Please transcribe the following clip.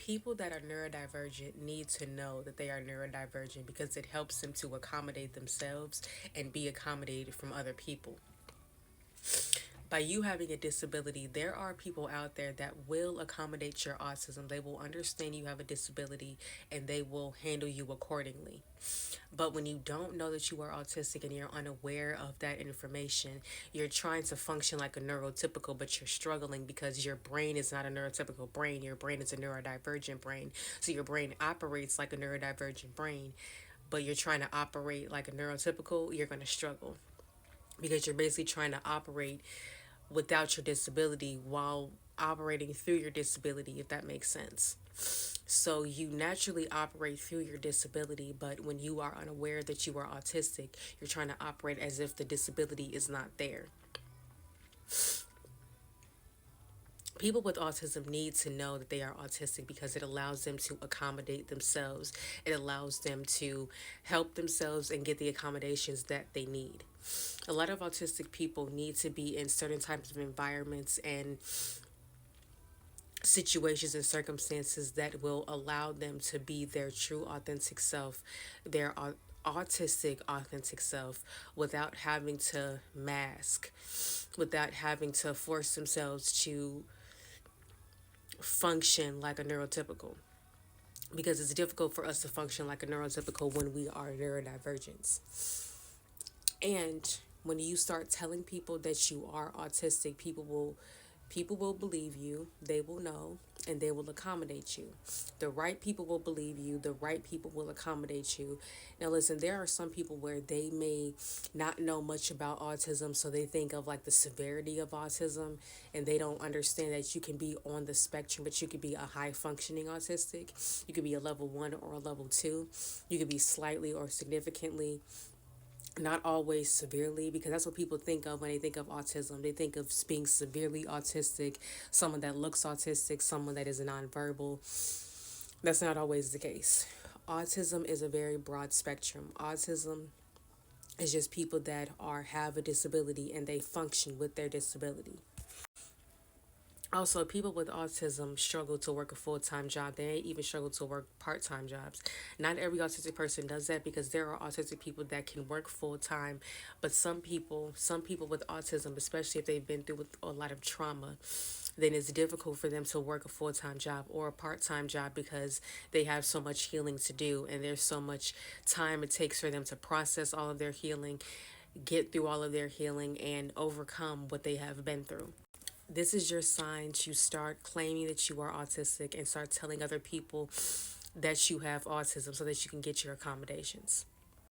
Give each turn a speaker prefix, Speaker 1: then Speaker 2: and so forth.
Speaker 1: People that are neurodivergent need to know that they are neurodivergent because it helps them to accommodate themselves and be accommodated from other people. By you having a disability, there are people out there that will accommodate your autism. They will understand you have a disability and they will handle you accordingly. But when you don't know that you are autistic and you're unaware of that information, you're trying to function like a neurotypical, but you're struggling because your brain is not a neurotypical brain. Your brain is a neurodivergent brain. So your brain operates like a neurodivergent brain, but you're trying to operate like a neurotypical, you're going to struggle because you're basically trying to operate without your disability while operating through your disability, if that makes sense. So you naturally operate through your disability, but when you are unaware that you are autistic, you're trying to operate as if the disability is not there. People with autism need to know that they are autistic because it allows them to accommodate themselves. It allows them to help themselves and get the accommodations that they need. A lot of autistic people need to be in certain types of environments and situations and circumstances that will allow them to be their true authentic self, their autistic authentic self, without having to mask, without having to force themselves to function like a neurotypical, because it's difficult for us to function like a neurotypical when we are neurodivergents. And when you start telling people that you are autistic, people will believe you, they will know, and they will accommodate you. The right people will believe you, the right people will accommodate you. Now listen, there are some people where they may not know much about autism, so they think of like the severity of autism, and they don't understand that you can be on the spectrum, but you could be a high functioning autistic. You could be a level 1 or a level 2. You could be slightly or significantly, not always severely, because that's what people think of when they think of autism. They think of being severely autistic, someone that looks autistic, someone that is nonverbal. That's not always the case. Autism is a very broad spectrum. Autism is just people that have a disability and they function with their disability. Also, people with autism struggle to work a full time job. They even struggle to work part time jobs. Not every autistic person does that because there are autistic people that can work full time, but some people with autism, especially if they've been through with a lot of trauma, then it's difficult for them to work a full time job or a part time job because they have so much healing to do and there's so much time it takes for them to process all of their healing, get through all of their healing, and overcome what they have been through. This is your sign to start claiming that you are autistic and start telling other people that you have autism so that you can get your accommodations.